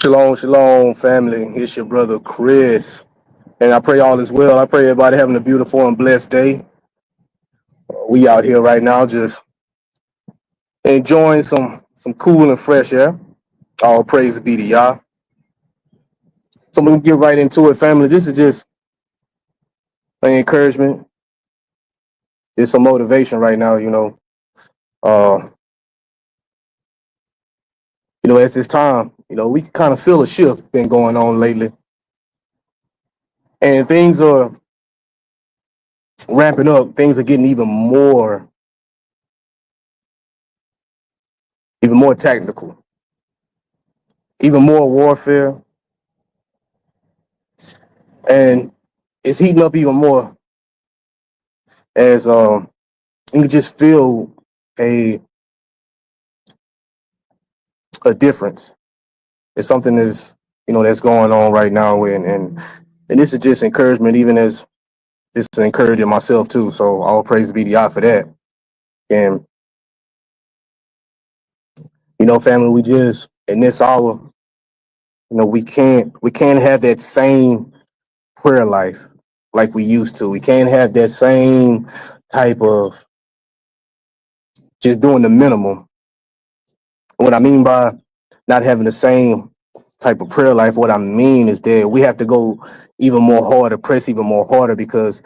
Shalom, shalom, family. It's your brother Chris, and I pray all is well. I pray everybody having a beautiful and blessed day. We out here right now, just enjoying some cool and fresh air. All praise be to Yah. So we can get right into it, family. This is just an encouragement, it's some motivation right now. Uh, as this time, we can kind of feel a shift been going on lately, and things are ramping up. Things are getting even more technical, even more warfare, and it's heating up even more as you can just feel a a difference. It's something that's going on right now, and this is just encouragement, even as this is encouraging myself too. So all praise be to God for that. And family, we just in this hour, we can't have that same prayer life like we used to. We can't have that same type of just doing the minimum. What I mean by not having the same type of prayer life, what I mean is that we have to go even more harder, press even more harder, because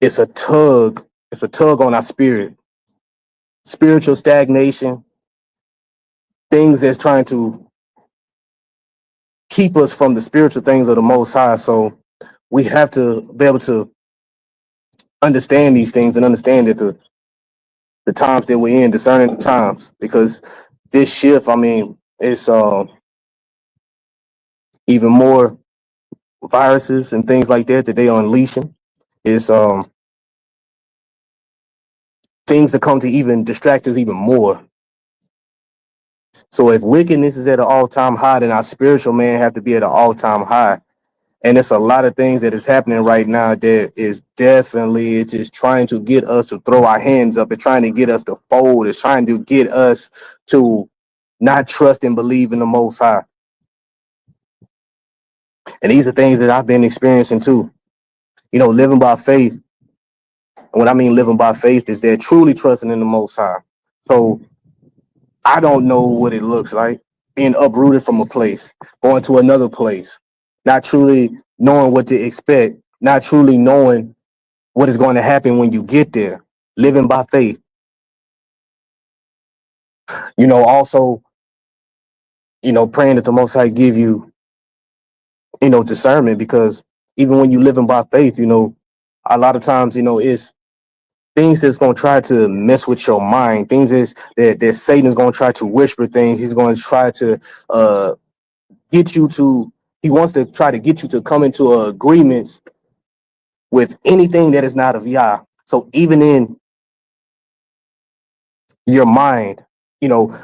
it's a tug. It's a tug on our spirit, spiritual stagnation, things that's trying to keep us from the spiritual things of the Most High. So we have to be able to understand these things and understand that the times that we're in, discerning the times, because this shift, I mean, it's even more viruses and things like that they are unleashing. It's things that come to even distract us even more. So if wickedness is at an all-time high, then our spiritual man have to be at an all-time high. And it's a lot of things that is happening right now that is definitely, it's just trying to get us to throw our hands up. It's trying to get us to fold. It's trying to get us to not trust and believe in the Most High. And these are things that I've been experiencing too. Living by faith. And what I mean living by faith is that truly trusting in the Most High. So I don't know what it looks like being uprooted from a place, going to another place, not truly knowing what to expect, not truly knowing what is going to happen when you get there, living by faith. Also, praying that the Most High give you, discernment, because even when you living by faith, a lot of times, it's things that's going to try to mess with your mind, things that Satan is going to try to whisper things. He's going to try to get you to, he wants to try to get you to come into agreements with anything that is not of Yah. So even in your mind, you know,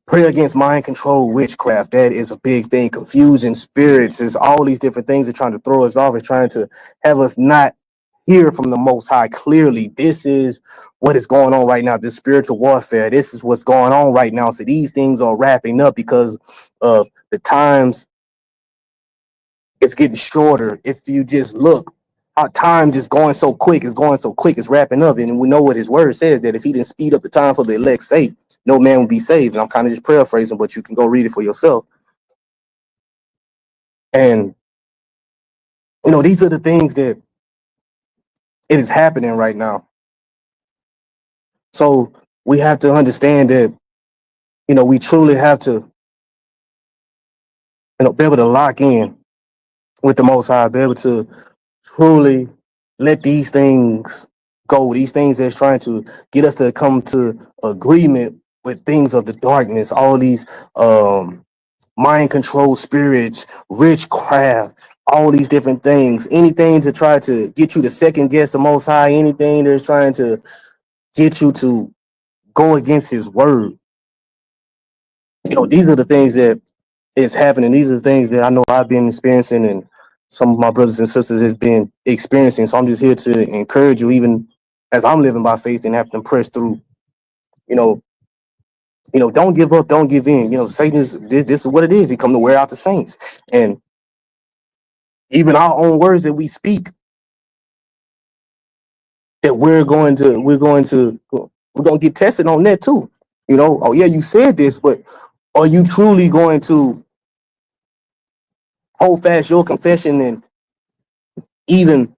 pray against mind control, witchcraft. That is a big thing. Confusing spirits is all these different things that are trying to throw us off, is trying to have us not hear from the Most High clearly. This is what is going on right now. This spiritual warfare. This is what's going on right now. So these things are wrapping up because of the times. It's getting shorter. If you just look, our time just going so quick. It's going so quick. It's wrapping up, and we know what His word says, that if He didn't speed up the time for the elect's sake, no man will be saved. And I'm kind of just paraphrasing, but you can go read it for yourself. And these are the things that it is happening right now. So we have to understand that we truly have to be able to lock in with the Most High, be able to truly let these things go, these things that's trying to get us to come to agreement with things of the darkness, all these mind control spirits, witchcraft, all these different things, anything to try to get you to second guess the Most High, anything that's trying to get you to go against His word. These are the things that is happening. These are the things that I know I've been experiencing, and some of my brothers and sisters has been experiencing. So I'm just here to encourage you, even as I'm living by faith and have to press through, Don't give up, don't give in. Satan this is what it is. He come to wear out the saints. And even our own words that we speak, that we're going to get tested on that too. Oh yeah, you said this, but are you truly going to hold fast your confession and even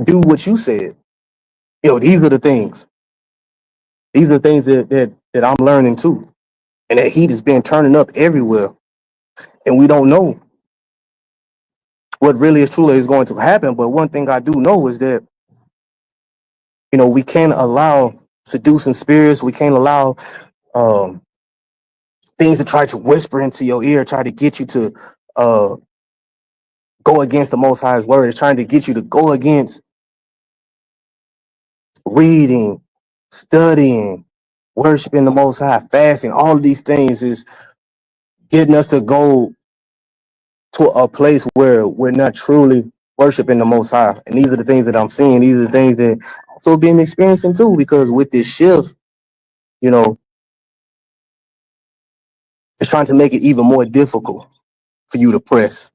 do what you said? These are the things. These are the things that I'm learning too. And that heat has been turning up everywhere. And we don't know what really is truly is going to happen. But one thing I do know is that, we can't allow seducing spirits. We can't allow um, things to try to whisper into your ear, try to get you to uh, go against the Most High's word. It's trying to get you to go against reading, studying, worshiping the Most High, fasting. All of these things is getting us to go to a place where we're not truly worshiping the Most High. And these are the things that I'm seeing. These are the things that also been experiencing too, because with this shift, you know, it's trying to make it even more difficult for you to press.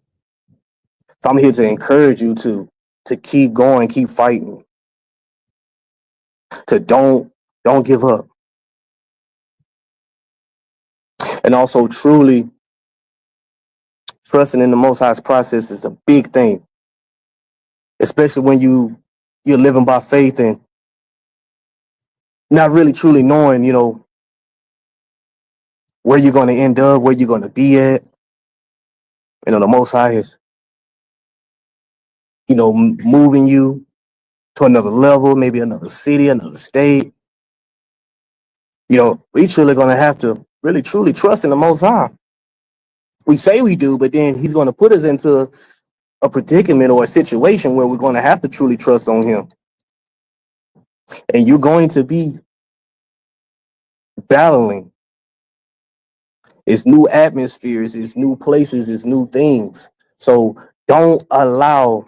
So I'm here to encourage you to keep going, keep fighting, to don't give up. And also truly trusting in the Most High's process is a big thing, especially when you're living by faith and not really truly knowing, where you're going to end up, where you're going to be at. The Most High is, moving you to another level, maybe another city, another state. We truly going to have to really truly trust in the Most High. We say we do, but then He's going to put us into a predicament or a situation where we're going to have to truly trust on Him. And you're going to be battling. It's new atmospheres, it's new places, it's new things. So don't allow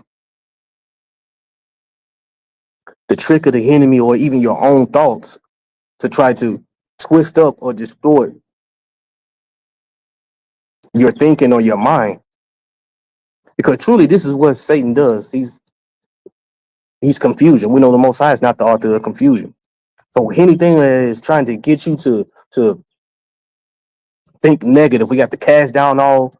the trick of the enemy or even your own thoughts to try to twist up or distort your thinking or your mind. Because truly, this is what Satan does. He's confusion. We know the Most High is not the author of confusion. So anything that is trying to get you to think negative, we got to cast down all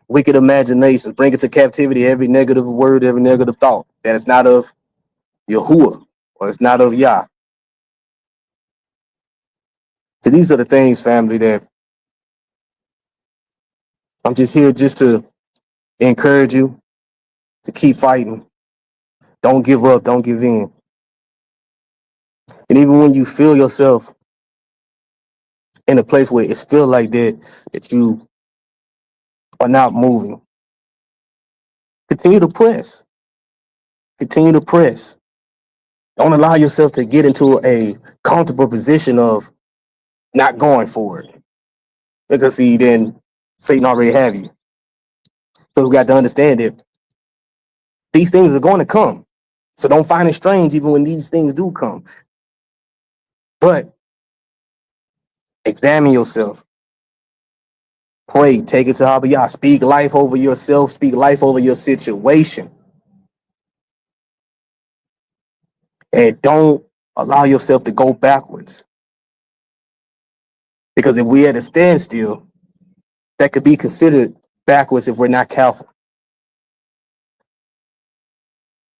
wicked imaginations, bring it to captivity every negative word, every negative thought that is not of Yahuwah or it's not of Yah. So these are the things, family, that I'm just here just to encourage you to keep fighting. Don't give up. Don't give in. And even when you feel yourself in a place where it's feel like that you are not moving, continue to press. Continue to press. Don't allow yourself to get into a comfortable position of not going for it. Because see, then Satan already have you. So you got to understand that these things are going to come. So don't find it strange even when these things do come. But examine yourself. Pray. Take it to Abiyah. Speak life over yourself. Speak life over your situation. And don't allow yourself to go backwards. Because if we at a standstill, that could be considered backwards if we're not careful.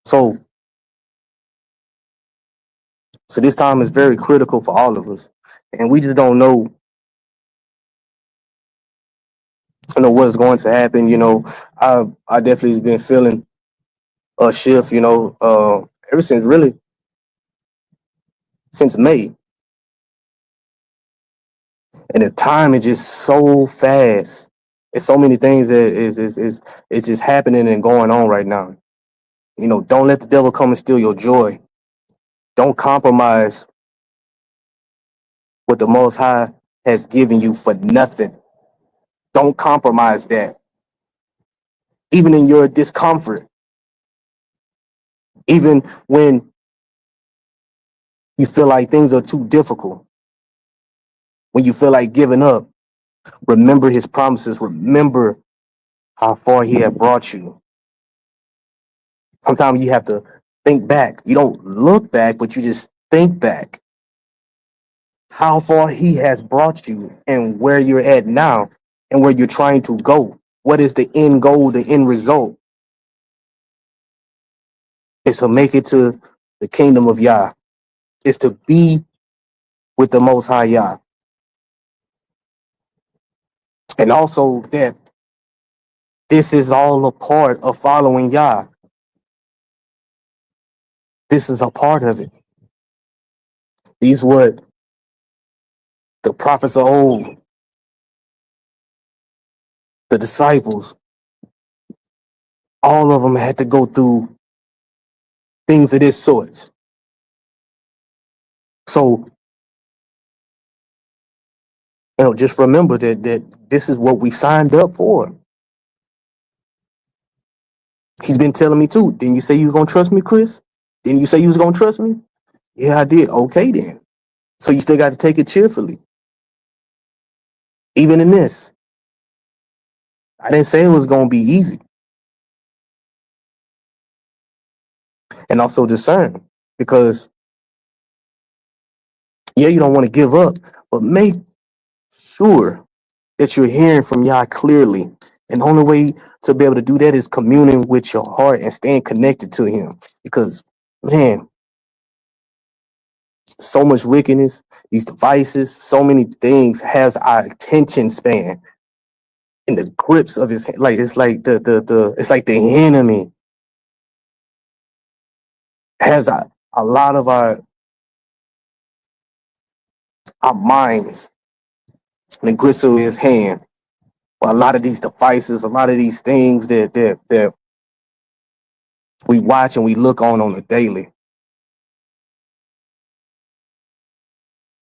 So this time is very critical for all of us. And we just don't know what's going to happen. I definitely have been feeling a shift, ever since May. And the time is just so fast. It's so many things that is it's just happening and going on right now. Don't let the devil come and steal your joy. Don't compromise what the Most High has given you for nothing. Don't compromise that. Even in your discomfort, even when You feel like things are too difficult. When you feel like giving up, remember his promises. Remember how far he had brought you. Sometimes you have to think back. You don't look back, but you just think back how far he has brought you and where you're at now and where you're trying to go. What is the end goal, the end result? Is to make it to the kingdom of Yah. Is to be with the Most High Yah. And also that this is all a part of following Yah. This is a part of it. These what the prophets of old, the disciples, all of them had to go through things of this sort. So, just remember that this is what we signed up for. He's been telling me too. Didn't you say you was gonna trust me, Chris? Didn't you say you was gonna trust me? Yeah, I did. Okay then. So you still got to take it cheerfully. Even in this. I didn't say it was gonna be easy. And also discern. Because yeah, you don't want to give up, but make sure that you're hearing from Yah clearly. And the only way to be able to do that is communing with your heart and staying connected to him. Because, man, so much wickedness, these devices, so many things has our attention span in the grips of his, like it's like it's like the enemy has a lot of our minds in the grips of his hand. A lot of these devices, a lot of these things that we watch and we look on a daily.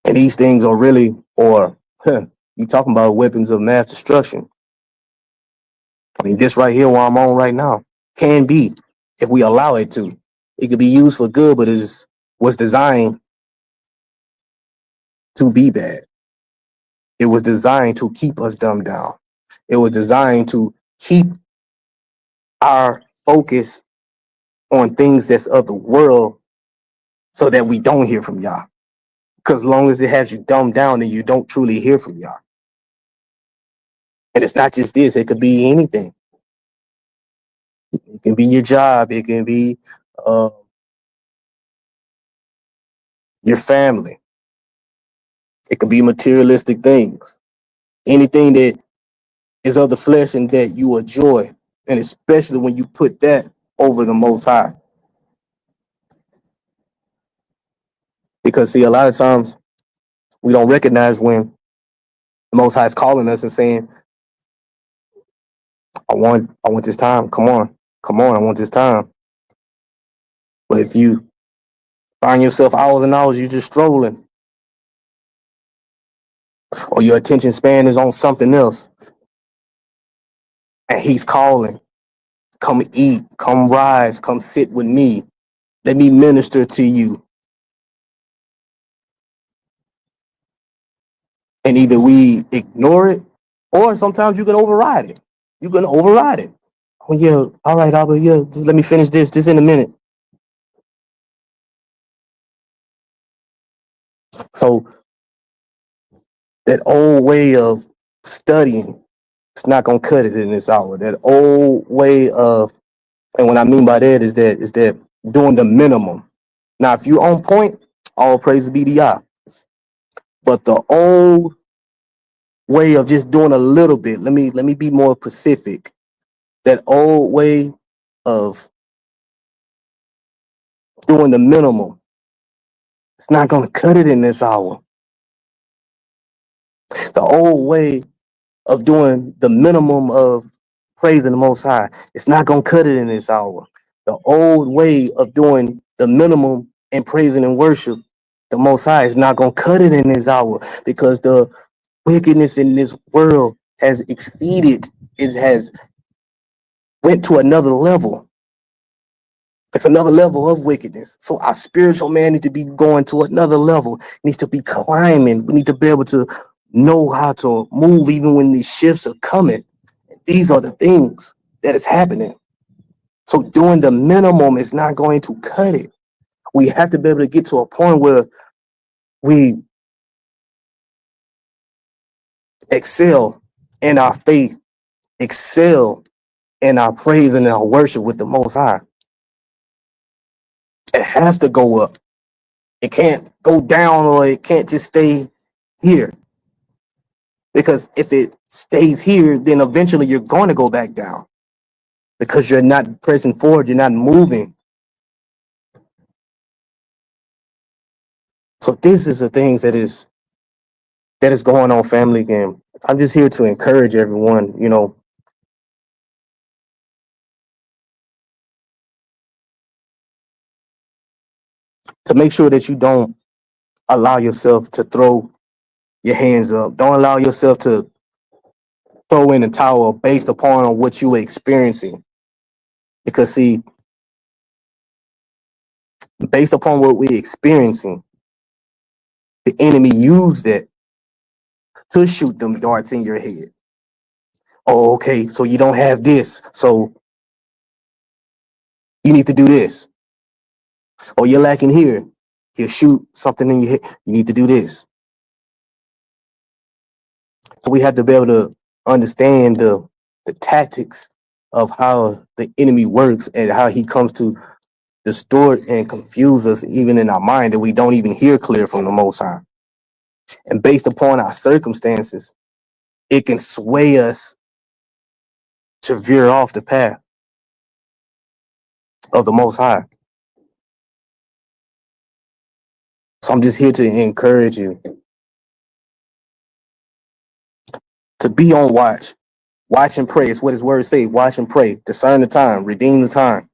And these things are really, you talking about weapons of mass destruction. I mean, this right here where I'm on right now can be, if we allow it to. It could be used for good, but it was designed to be bad. It was designed to keep us dumbed down. It was designed to keep our focus on things that's of the world so that we don't hear from Yah. Because as long as it has you dumbed down, then you don't truly hear from Yah. And it's not just this, it could be anything. It can be your job, it can be your family, it could be materialistic things. Anything that is of the flesh and that you enjoy, and especially when you put that over the Most High. Because see, a lot of times we don't recognize when the Most High is calling us and saying, I want this time. Come on, I want this time. But if you find yourself hours and hours, you're just strolling, or your attention span is on something else, and he's calling, come eat, come rise, come sit with me. Let me minister to you. And either we ignore it, or sometimes you can override it. You can override it. Oh yeah, all right, Albert, yeah, just let me finish this in a minute. So that old way of studying, it's not gonna cut it in this hour. That old way of, and what I mean by that is that doing the minimum. Now, if you're on point, all praise be to Yah. But the old way of just doing a little bit, let me be more specific. That old way of doing the minimum, it's not gonna cut it in this hour. The old way of doing the minimum of praising the Most High, it's not gonna cut it in this hour. The old way of doing the minimum and praising and worship the Most High is not gonna cut it in this hour, because the wickedness in this world has exceeded, it has went to another level. It's another level of wickedness. So our spiritual man need to be going to another level, needs to be climbing. We need to be able to know how to move even when these shifts are coming. These are the things that is happening. So doing the minimum is not going to cut it. We have to be able to get to a point where we excel in our faith, excel in our praise and our worship with the Most High. It has to go up. It can't go down, or it can't just stay here. Because if it stays here, then eventually you're going to go back down because you're not pressing forward, you're not moving. So this is the things that is going on, family. Again, I'm just here to encourage everyone, to make sure that you don't allow yourself to throw your hands up. Don't allow yourself to throw in the towel based upon what you were experiencing. Because see, based upon what we're experiencing, the enemy used it to shoot them darts in your head. Oh, okay, so you don't have this, so you need to do this. Or you're lacking here. He'll shoot something in your head. You need to do this. So we have to be able to understand the tactics of how the enemy works and how he comes to distort and confuse us even in our mind, that we don't even hear clear from the Most High. And based upon our circumstances, it can sway us to veer off the path of the Most High. So I'm just here to encourage you to be on watch. Watch and pray. It's what his words say. Watch and pray. Discern the time. Redeem the time.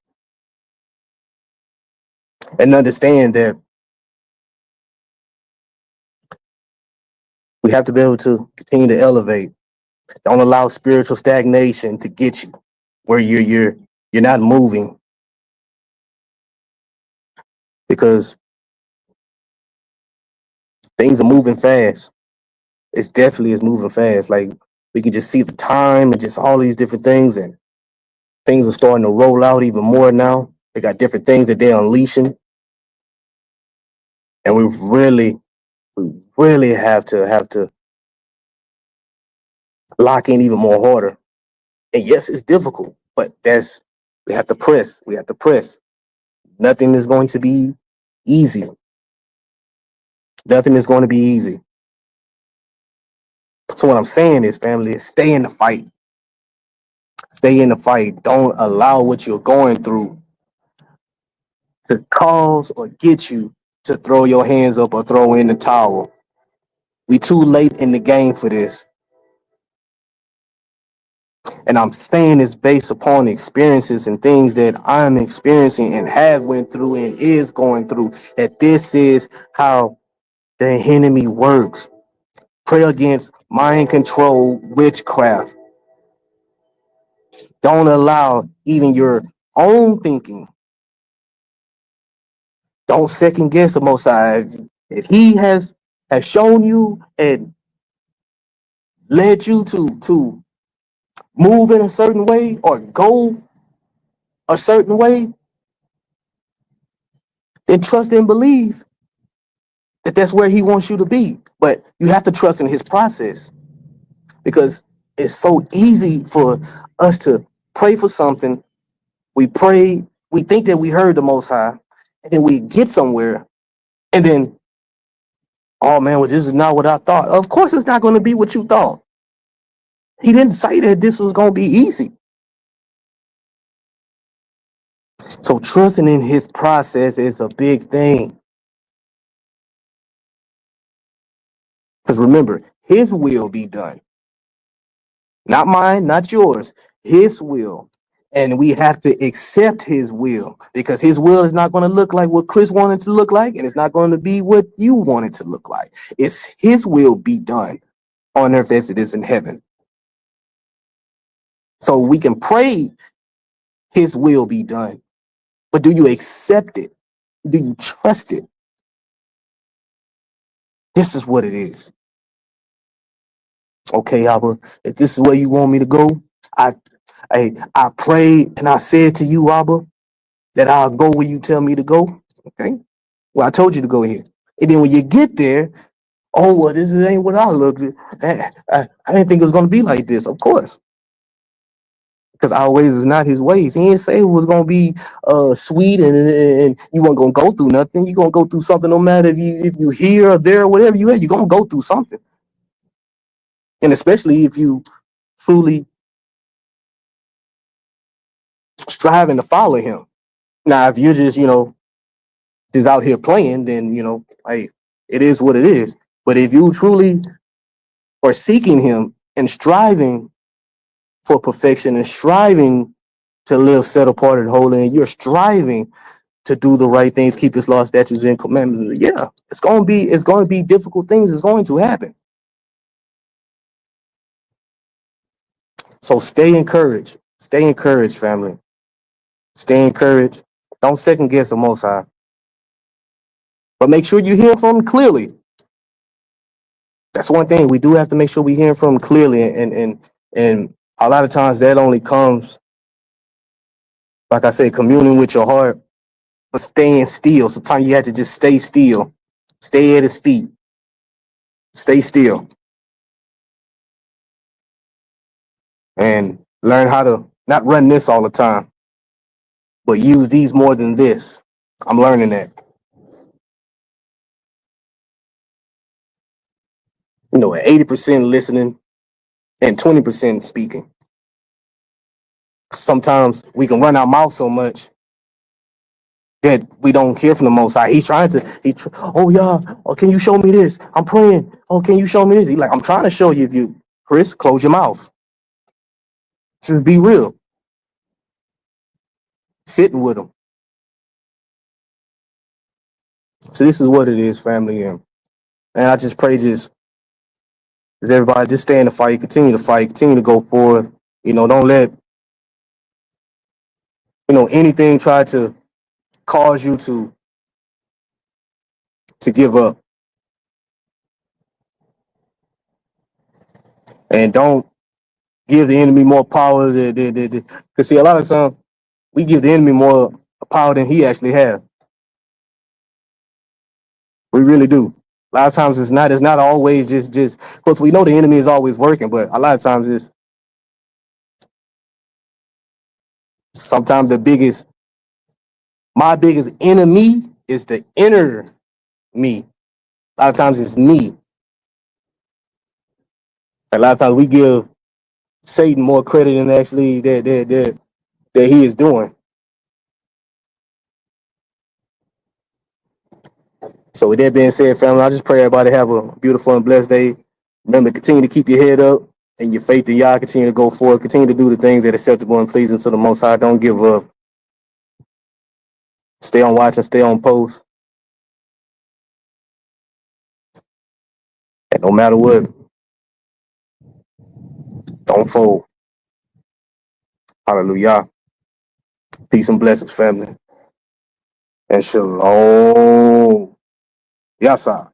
And understand that we have to be able to continue to elevate. Don't allow spiritual stagnation to get you where you're not moving, because things are moving fast. It's definitely is moving fast. Like, we can just see the time and just all these different things, and things are starting to roll out even more now. They got different things that they're unleashing, and we really have to lock in even more harder. And yes, it's difficult, but we have to press. We have to press. Nothing is going to be easy. Nothing is going to be easy. So what I'm saying is, family, is stay in the fight. Stay in the fight. Don't allow what you're going through to cause or get you to throw your hands up or throw in the towel. We too late in the game for this. And I'm saying this based upon experiences and things that I'm experiencing and have went through and is going through, that this is how the enemy works. Pray against mind control, witchcraft. Don't allow even your own thinking. Don't second guess the Most High. If he has shown you and led you to move in a certain way or go a certain way, then trust and believe that that's where he wants you to be. But you have to trust in his process, because it's so easy for us to pray for something. We pray, we think that we heard the Most High, and then we get somewhere, and then, oh man, well, this is not what I thought. Of course, it's not going to be what you thought. He didn't say that this was going to be easy. So trusting in his process is a big thing. Because remember, his will be done. Not mine, not yours. His will. And we have to accept his will, because his will is not going to look like what Chris wanted to look like, and it's not going to be what you want it to look like. It's his will be done on earth as it is in heaven. So we can pray his will be done, But do you accept it? Do you trust it? This is what it is. Okay, Abba, if this is where you want me to go, I I prayed and I said to you, Abba, that I'll go where you tell me to go. Okay. Well, I told you to go here. And then when you get there, oh well, this ain't what I looked at. I didn't think it was gonna be like this, of course. Because our ways is not his ways. He didn't say it was gonna be sweet and you weren't gonna go through nothing. You're gonna go through something no matter if you here or there or whatever you at, you're gonna go through something. And especially if you truly striving to follow him. Now, if you're just out here playing, then hey, it is what it is. But if you truly are seeking him and striving for perfection and striving to live set apart and holy, and you're striving to do the right things, keep his law, statutes, and commandments, yeah, it's gonna be difficult things. It's going to happen. So stay encouraged. Stay encouraged, family. Stay encouraged. Don't second guess the Most High, but make sure you hear from him clearly. That's one thing we do have to make sure we hear from him clearly, and a lot of times that only comes, like I said, communing with your heart, but staying still. Sometimes you have to just stay still, stay at his feet, stay still, and learn how to not run this all the time, but use these more than this. I'm learning that. 80% listening and 20% speaking. Sometimes we can run our mouth so much that we don't hear from the Most High. He's trying to. Oh yeah. Oh, can you show me this? I'm praying. Oh, can you show me this? He's like, I'm trying to show you. If you, Chris, close your mouth. Just be real. Sitting with him. So this is what it is, family, and I just pray just everybody just stay in the fight, continue to go forward. Don't let anything try to cause you to give up, and don't give the enemy more power. Because see, a lot of times we give the enemy more power than he actually has. We really do. A lot of times it's not always just because we know the enemy is always working, but a lot of times it's sometimes my biggest enemy is the inner me. A lot of times it's me. A lot of times we give Satan more credit than actually that he is doing. So with that being said, family, I just pray everybody have a beautiful and blessed day. Remember, continue to keep your head up and your faith in Yah. Continue to go forward. Continue to do the things that are acceptable and pleasing to the Most High. Don't give up. Stay on watch and stay on post. And no matter what, don't fold. Hallelujah. Peace and blessings, family. And shalom. Yasa.